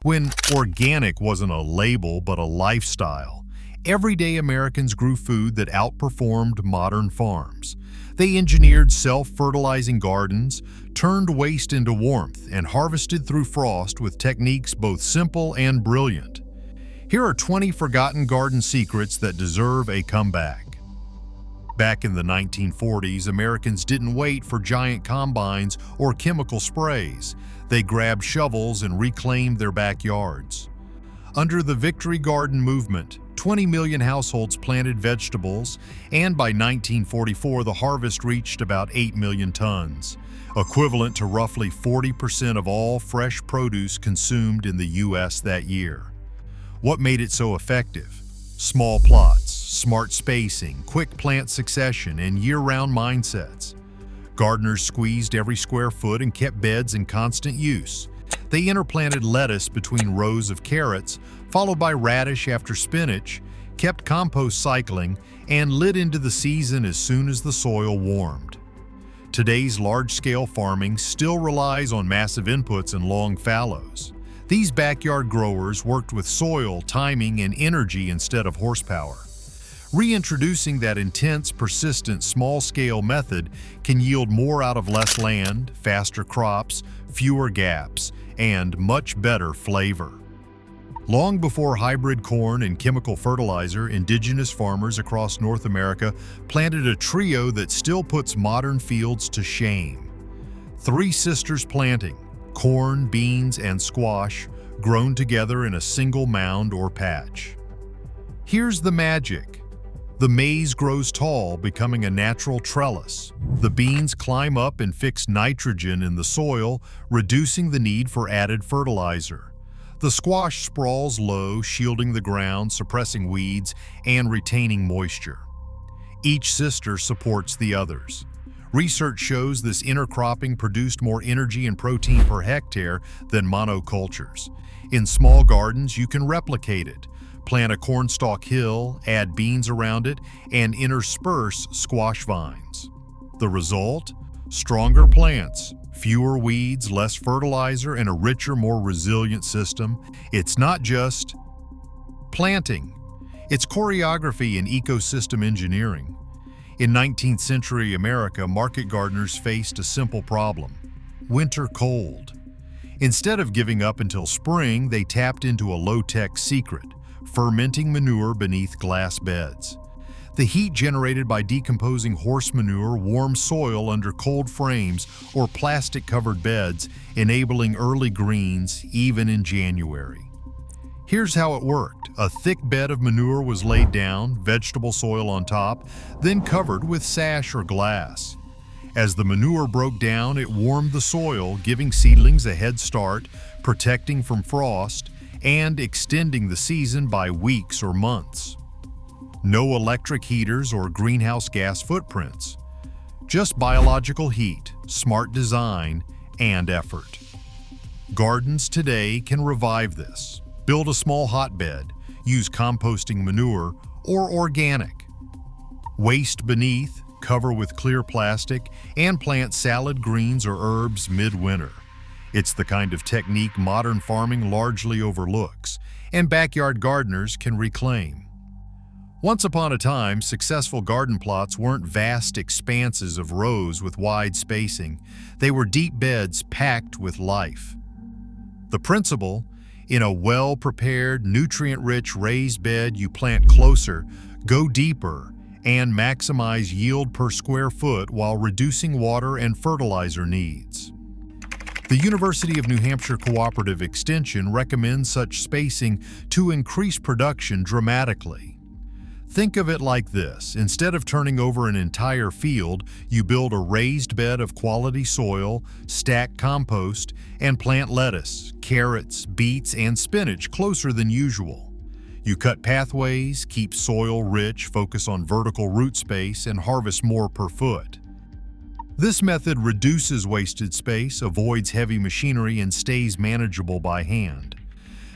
When organic wasn't a label but a lifestyle, everyday Americans grew food that outperformed modern farms. They engineered self-fertilizing gardens, turned waste into warmth, and harvested through frost with techniques both simple and brilliant. Here are 20 forgotten garden secrets that deserve a comeback. Back in the 1940s, Americans didn't wait for giant combines or chemical sprays. They grabbed shovels and reclaimed their backyards. Under the Victory Garden movement, 20 million households planted vegetables, and by 1944 the harvest reached about 8 million tons, equivalent to roughly 40% of all fresh produce consumed in the U.S. that year. What made it so effective? Small plots, smart spacing, quick plant succession, and year-round mindsets. Gardeners squeezed every square foot and kept beds in constant use. They interplanted lettuce between rows of carrots, followed by radish after spinach, kept compost cycling, and lit into the season as soon as the soil warmed. Today's large-scale farming still relies on massive inputs and long fallows. These backyard growers worked with soil, timing, and energy instead of horsepower. Reintroducing that intense, persistent, small-scale method can yield more out of less land, faster crops, fewer gaps, and much better flavor. Long before hybrid corn and chemical fertilizer, indigenous farmers across North America planted a trio that still puts modern fields to shame. Three sisters planting: corn, beans, and squash, grown together in a single mound or patch. Here's the magic. The maize grows tall, becoming a natural trellis. The beans climb up and fix nitrogen in the soil, reducing the need for added fertilizer. The squash sprawls low, shielding the ground, suppressing weeds, and retaining moisture. Each sister supports the others. Research shows this intercropping produced more energy and protein per hectare than monocultures. In small gardens, you can replicate it. Plant a cornstalk hill, add beans around it, and intersperse squash vines. The result? Stronger plants, fewer weeds, less fertilizer, and a richer, more resilient system. It's not just planting. It's choreography and ecosystem engineering. In 19th century America, market gardeners faced a simple problem: winter cold. Instead of giving up until spring, they tapped into a low-tech secret: fermenting manure beneath glass beds. The heat generated by decomposing horse manure warmed soil under cold frames or plastic-covered beds, enabling early greens even in January. Here's how it worked. A thick bed of manure was laid down, vegetable soil on top, then covered with sash or glass. As the manure broke down, it warmed the soil, giving seedlings a head start, protecting from frost, and extending the season by weeks or months. No electric heaters or greenhouse gas footprints. Just biological heat, smart design, and effort. Gardens today can revive this. Build a small hotbed, use composting manure, or organic. Waste beneath, cover with clear plastic, and plant salad greens or herbs midwinter. It's the kind of technique modern farming largely overlooks, and backyard gardeners can reclaim. Once upon a time, successful garden plots weren't vast expanses of rows with wide spacing. They were deep beds packed with life. The principle: in a well-prepared, nutrient-rich raised bed, you plant closer, go deeper, and maximize yield per square foot while reducing water and fertilizer needs. The University of New Hampshire Cooperative Extension recommends such spacing to increase production dramatically. Think of it like this: instead of turning over an entire field, you build a raised bed of quality soil, stack compost, and plant lettuce, carrots, beets, and spinach closer than usual. You cut pathways, keep soil rich, focus on vertical root space, and harvest more per foot. This method reduces wasted space, avoids heavy machinery, and stays manageable by hand.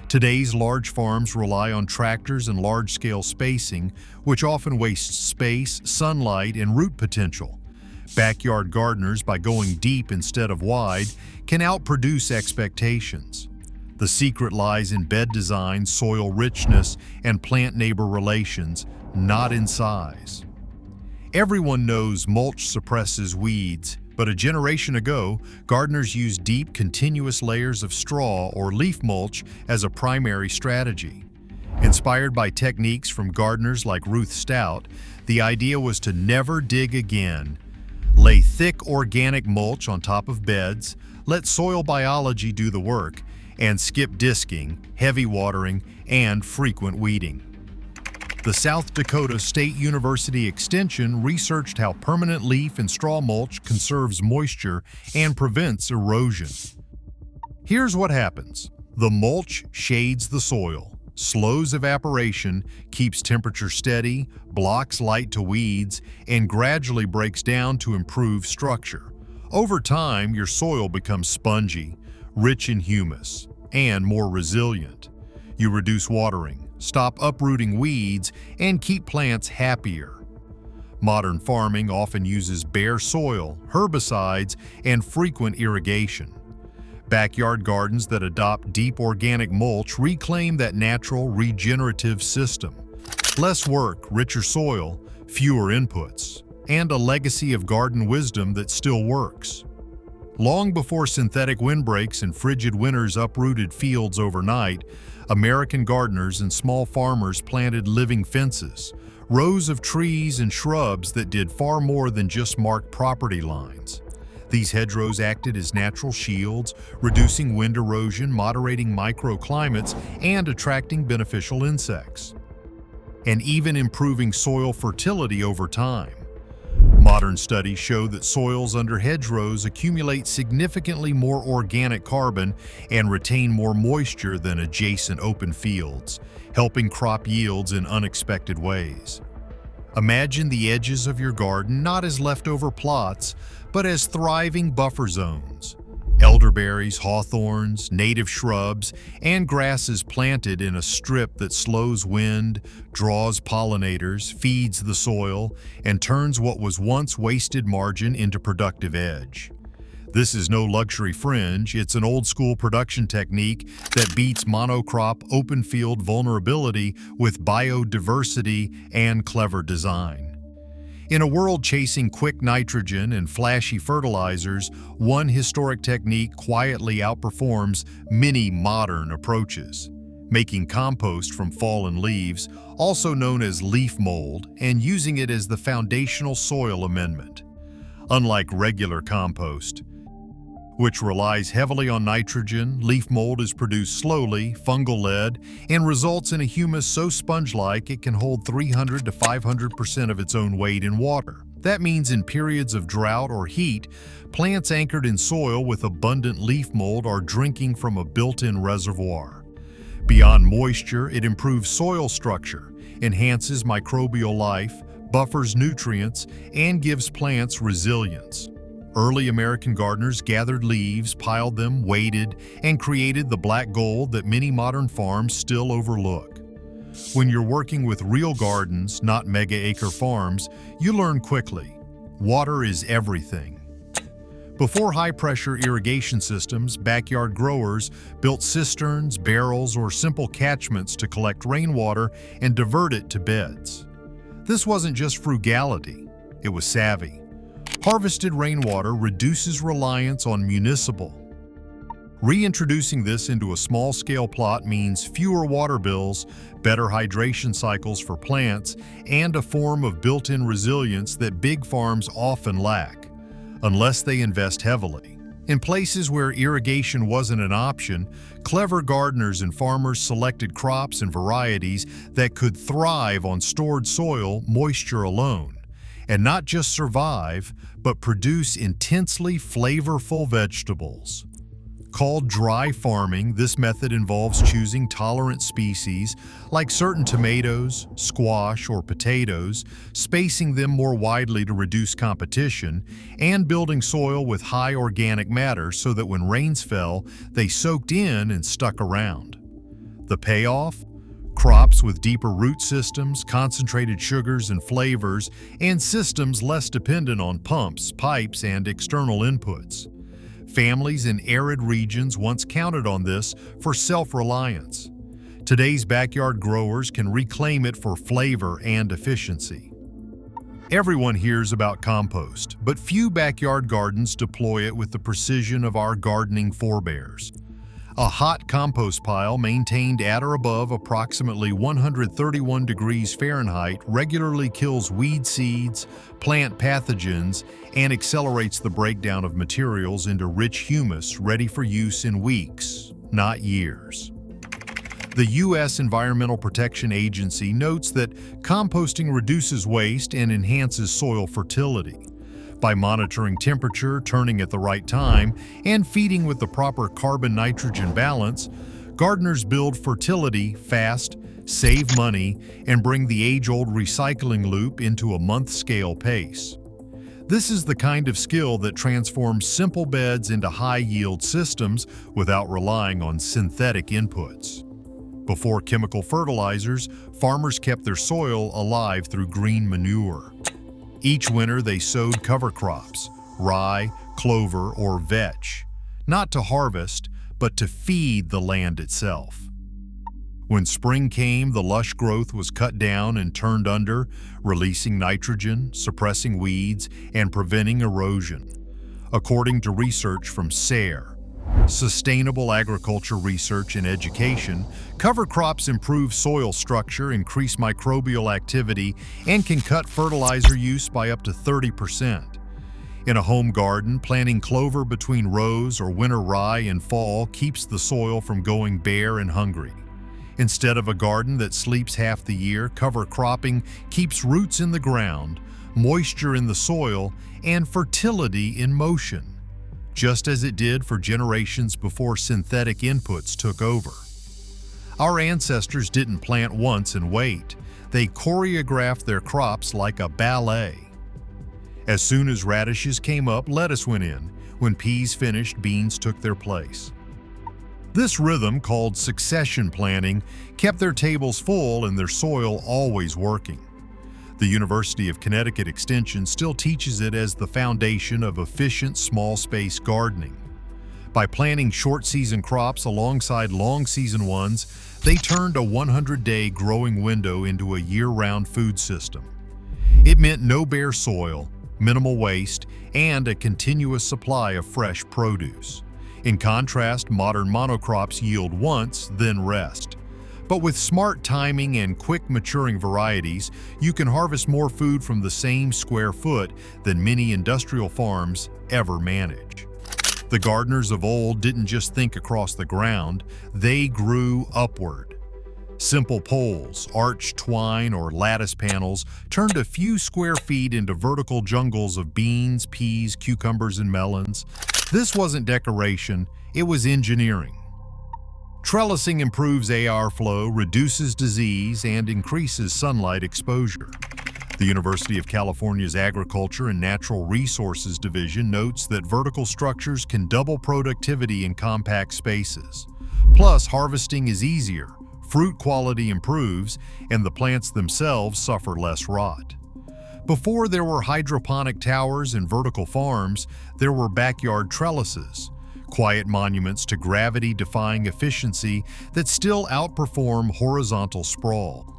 Today's large farms rely on tractors and large-scale spacing, which often wastes space, sunlight, and root potential. Backyard gardeners, by going deep instead of wide, can outproduce expectations. The secret lies in bed design, soil richness, and plant-neighbor relations, not in size. Everyone knows mulch suppresses weeds, but a generation ago, gardeners used deep, continuous layers of straw or leaf mulch as a primary strategy. Inspired by techniques from gardeners like Ruth Stout, the idea was to never dig again. Lay thick organic mulch on top of beds, let soil biology do the work, and skip disking, heavy watering, and frequent weeding. The South Dakota State University Extension researched how permanent leaf and straw mulch conserves moisture and prevents erosion. Here's what happens. The mulch shades the soil, slows evaporation, keeps temperature steady, blocks light to weeds, and gradually breaks down to improve structure. Over time, your soil becomes spongy, rich in humus, and more resilient. You reduce watering, stop uprooting weeds, and keep plants happier. Modern farming often uses bare soil, herbicides, and frequent irrigation. Backyard gardens that adopt deep organic mulch reclaim that natural regenerative system. Less work, richer soil, fewer inputs, and a legacy of garden wisdom that still works. Long before synthetic windbreaks and frigid winters uprooted fields overnight, American gardeners and small farmers planted living fences, rows of trees and shrubs that did far more than just mark property lines. These hedgerows acted as natural shields, reducing wind erosion, moderating microclimates, and attracting beneficial insects, and even improving soil fertility over time. Modern studies show that soils under hedgerows accumulate significantly more organic carbon and retain more moisture than adjacent open fields, helping crop yields in unexpected ways. Imagine the edges of your garden not as leftover plots, but as thriving buffer zones. Elderberries, hawthorns, native shrubs, and grasses planted in a strip that slows wind, draws pollinators, feeds the soil, and turns what was once wasted margin into productive edge. This is no luxury fringe, it's an old-school production technique that beats monocrop open field vulnerability with biodiversity and clever design. In a world chasing quick nitrogen and flashy fertilizers, one historic technique quietly outperforms many modern approaches. Making compost from fallen leaves, also known as leaf mold, and using it as the foundational soil amendment. Unlike regular compost, which relies heavily on nitrogen, leaf mold is produced slowly, fungal-led, and results in a humus so sponge-like it can hold 300 to 500% of its own weight in water. That means in periods of drought or heat, plants anchored in soil with abundant leaf mold are drinking from a built-in reservoir. Beyond moisture, it improves soil structure, enhances microbial life, buffers nutrients, and gives plants resilience. Early American gardeners gathered leaves, piled them, waited, and created the black gold that many modern farms still overlook. When you're working with real gardens, not mega-acre farms, you learn quickly. Water is everything. Before high-pressure irrigation systems, backyard growers built cisterns, barrels, or simple catchments to collect rainwater and divert it to beds. This wasn't just frugality, it was savvy. Harvested rainwater reduces reliance on municipal. Reintroducing this into a small-scale plot means fewer water bills, better hydration cycles for plants, and a form of built-in resilience that big farms often lack, unless they invest heavily. In places where irrigation wasn't an option, clever gardeners and farmers selected crops and varieties that could thrive on stored soil moisture alone. And not just survive, but produce intensely flavorful vegetables. Called dry farming, this method involves choosing tolerant species like certain tomatoes, squash, or potatoes, spacing them more widely to reduce competition, and building soil with high organic matter so that when rains fell, they soaked in and stuck around. The payoff? Crops with deeper root systems, concentrated sugars and flavors, and systems less dependent on pumps, pipes, and external inputs. Families in arid regions once counted on this for self-reliance. Today's backyard growers can reclaim it for flavor and efficiency. Everyone hears about compost, but few backyard gardens deploy it with the precision of our gardening forebears. A hot compost pile maintained at or above approximately 131 degrees Fahrenheit regularly kills weed seeds, plant pathogens, and accelerates the breakdown of materials into rich humus ready for use in weeks, not years. The U.S. Environmental Protection Agency notes that composting reduces waste and enhances soil fertility. By monitoring temperature, turning at the right time, and feeding with the proper carbon-nitrogen balance, gardeners build fertility fast, save money, and bring the age-old recycling loop into a month-scale pace. This is the kind of skill that transforms simple beds into high-yield systems without relying on synthetic inputs. Before chemical fertilizers, farmers kept their soil alive through green manure. Each winter they sowed cover crops, rye, clover, or vetch, not to harvest, but to feed the land itself. When spring came, the lush growth was cut down and turned under, releasing nitrogen, suppressing weeds, and preventing erosion. According to research from SARE, Sustainable Agriculture Research and Education, cover crops improve soil structure, increase microbial activity, and can cut fertilizer use by up to 30%. In a home garden, planting clover between rows or winter rye in fall keeps the soil from going bare and hungry. Instead of a garden that sleeps half the year, cover cropping keeps roots in the ground, moisture in the soil, and fertility in motion, just as it did for generations before synthetic inputs took over. Our ancestors didn't plant once and wait. They choreographed their crops like a ballet. As soon as radishes came up, lettuce went in. When peas finished, beans took their place. This rhythm, called succession planting, kept their tables full and their soil always working. The University of Connecticut Extension still teaches it as the foundation of efficient small-space gardening. By planting short-season crops alongside long-season ones, they turned a 100-day growing window into a year-round food system. It meant no bare soil, minimal waste, and a continuous supply of fresh produce. In contrast, modern monocrops yield once, then rest. But with smart timing and quick maturing varieties, you can harvest more food from the same square foot than many industrial farms ever manage. The gardeners of old didn't just think across the ground, they grew upward. Simple poles, arched twine, or lattice panels turned a few square feet into vertical jungles of beans, peas, cucumbers, and melons. This wasn't decoration, it was engineering. Trellising improves air flow, reduces disease, and increases sunlight exposure. The University of California's Agriculture and Natural Resources Division notes that vertical structures can double productivity in compact spaces. Plus, harvesting is easier, fruit quality improves, and the plants themselves suffer less rot. Before there were hydroponic towers and vertical farms, there were backyard trellises, quiet monuments to gravity-defying efficiency that still outperform horizontal sprawl.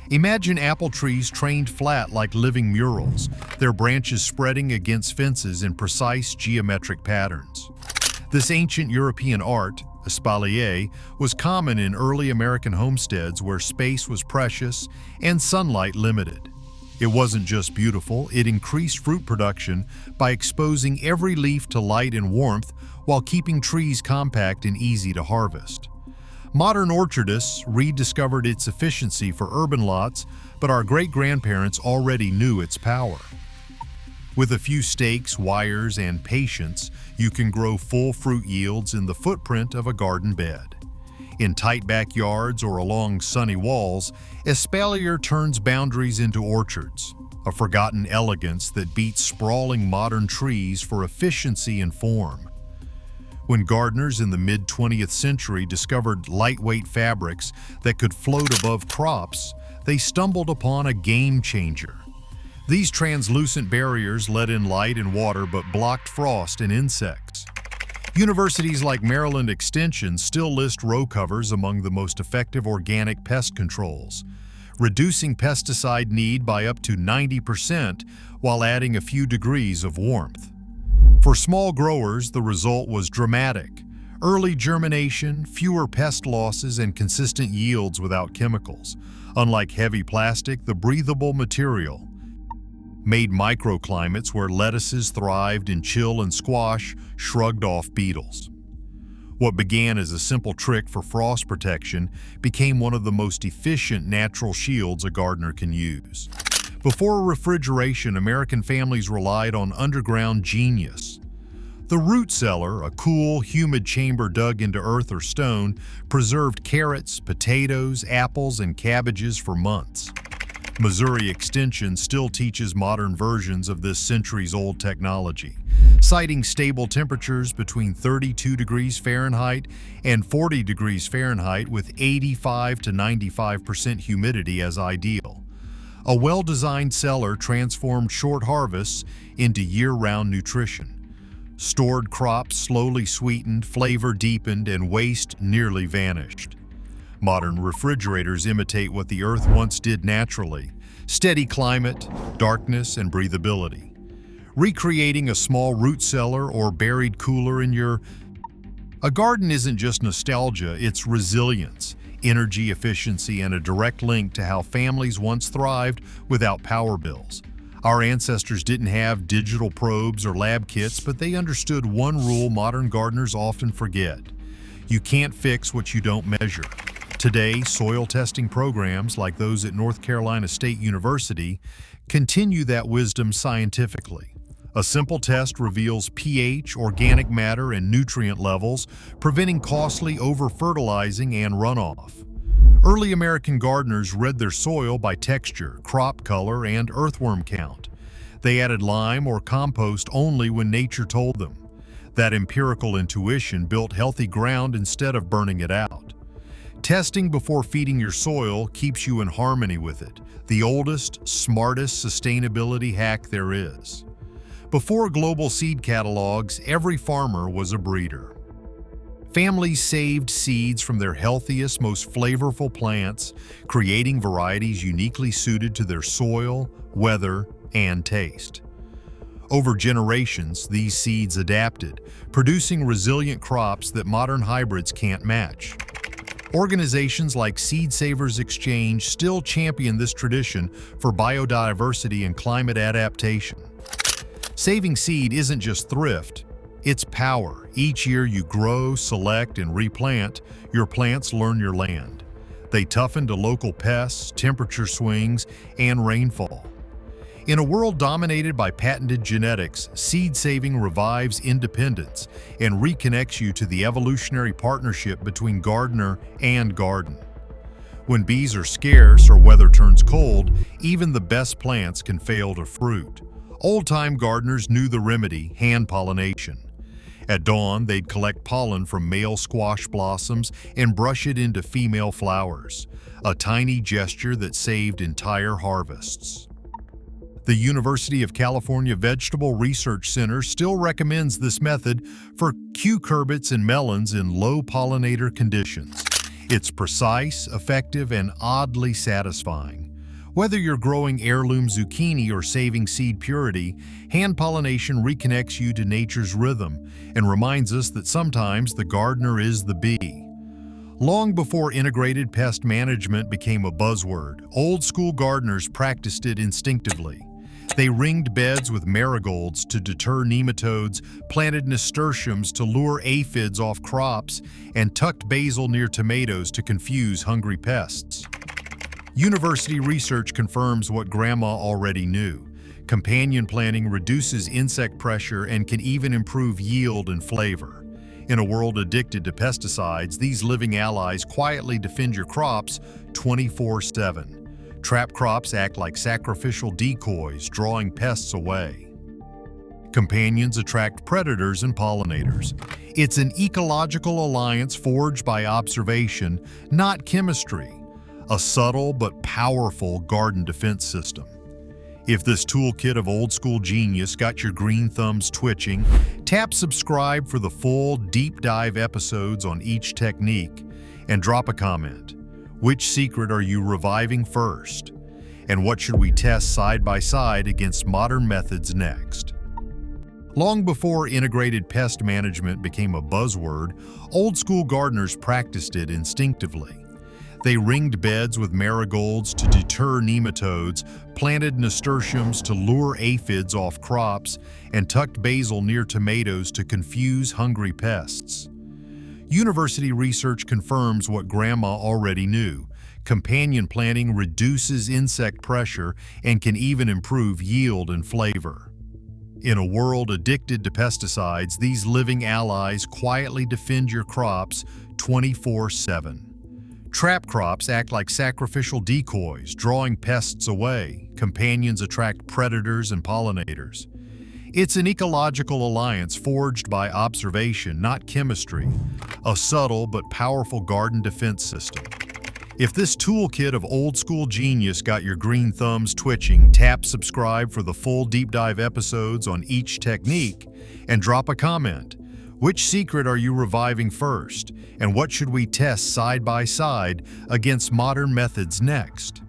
Imagine apple trees trained flat like living murals, their branches spreading against fences in precise geometric patterns. This ancient European art, espalier, was common in early American homesteads where space was precious and sunlight limited. It wasn't just beautiful, it increased fruit production by exposing every leaf to light and warmth while keeping trees compact and easy to harvest. Modern orchardists rediscovered its efficiency for urban lots, but our great-grandparents already knew its power. With a few stakes, wires, and patience, you can grow full fruit yields in the footprint of a garden bed. In tight backyards or along sunny walls, espalier turns boundaries into orchards, a forgotten elegance that beats sprawling modern trees for efficiency and form. When gardeners in the mid-20th century discovered lightweight fabrics that could float above crops, they stumbled upon a game changer. These translucent barriers let in light and water but blocked frost and insects. Universities like Maryland Extension still list row covers among the most effective organic pest controls, reducing pesticide need by up to 90% while adding a few degrees of warmth. For small growers, the result was dramatic. Early germination, fewer pest losses, and consistent yields without chemicals. Unlike heavy plastic, the breathable material made microclimates where lettuces thrived in chill and squash shrugged off beetles. What began as a simple trick for frost protection became one of the most efficient natural shields a gardener can use. Before refrigeration, American families relied on underground genius. The root cellar, a cool, humid chamber dug into earth or stone, preserved carrots, potatoes, apples, and cabbages for months. Missouri Extension still teaches modern versions of this centuries-old technology, citing stable temperatures between 32 degrees Fahrenheit and 40 degrees Fahrenheit with 85 to 95% humidity as ideal. A well-designed cellar transformed short harvests into year-round nutrition. Stored crops slowly sweetened, flavor deepened, and waste nearly vanished. Modern refrigerators imitate what the Earth once did naturally: steady climate, darkness, and breathability. Recreating a small root cellar or buried cooler in a garden isn't just nostalgia, it's resilience, energy efficiency, and a direct link to how families once thrived without power bills. Our ancestors didn't have digital probes or lab kits, but they understood one rule modern gardeners often forget: you can't fix what you don't measure. Today, soil testing programs like those at North Carolina State University continue that wisdom scientifically. A simple test reveals pH, organic matter, and nutrient levels, preventing costly over-fertilizing and runoff. Early American gardeners read their soil by texture, crop color, and earthworm count. They added lime or compost only when nature told them. That empirical intuition built healthy ground instead of burning it out. Testing before feeding your soil keeps you in harmony with it, the oldest, smartest sustainability hack there is. Before global seed catalogs, every farmer was a breeder. Families saved seeds from their healthiest, most flavorful plants, creating varieties uniquely suited to their soil, weather, and taste. Over generations, these seeds adapted, producing resilient crops that modern hybrids can't match. Organizations like Seed Savers Exchange still champion this tradition for biodiversity and climate adaptation. Saving seed isn't just thrift, it's power. Each year you grow, select, and replant, your plants learn your land. They toughen to local pests, temperature swings, and rainfall. In a world dominated by patented genetics, seed saving revives independence and reconnects you to the evolutionary partnership between gardener and garden. When bees are scarce or weather turns cold, even the best plants can fail to fruit. Old-time gardeners knew the remedy: hand pollination. At dawn, they'd collect pollen from male squash blossoms and brush it into female flowers, a tiny gesture that saved entire harvests. The University of California Vegetable Research Center still recommends this method for cucurbits and melons in low pollinator conditions. It's precise, effective, and oddly satisfying. Whether you're growing heirloom zucchini or saving seed purity, hand pollination reconnects you to nature's rhythm and reminds us that sometimes the gardener is the bee. Long before integrated pest management became a buzzword, old-school gardeners practiced it instinctively. They ringed beds with marigolds to deter nematodes, planted nasturtiums to lure aphids off crops, and tucked basil near tomatoes to confuse hungry pests. University research confirms what Grandma already knew. Companion planting reduces insect pressure and can even improve yield and flavor. In a world addicted to pesticides, these living allies quietly defend your crops 24/7. Trap crops act like sacrificial decoys, drawing pests away. Companions attract predators and pollinators. It's an ecological alliance forged by observation, not chemistry. A subtle but powerful garden defense system. If this toolkit of old school genius got your green thumbs twitching, tap subscribe for the full deep dive episodes on each technique and drop a comment. Which secret are you reviving first? And what should we test side by side against modern methods next? Long before integrated pest management became a buzzword, old school gardeners practiced it instinctively. They ringed beds with marigolds to deter nematodes, planted nasturtiums to lure aphids off crops, and tucked basil near tomatoes to confuse hungry pests. University research confirms what Grandma already knew. Companion planting reduces insect pressure and can even improve yield and flavor. In a world addicted to pesticides, these living allies quietly defend your crops 24/7. Trap crops act like sacrificial decoys, drawing pests away. Companions attract predators and pollinators. It's an ecological alliance forged by observation, not chemistry, a subtle but powerful garden defense system. If this toolkit of old school genius got your green thumbs twitching, tap subscribe for the full deep dive episodes on each technique and drop a comment. Which secret are you reviving first? And what should we test side by side against modern methods next?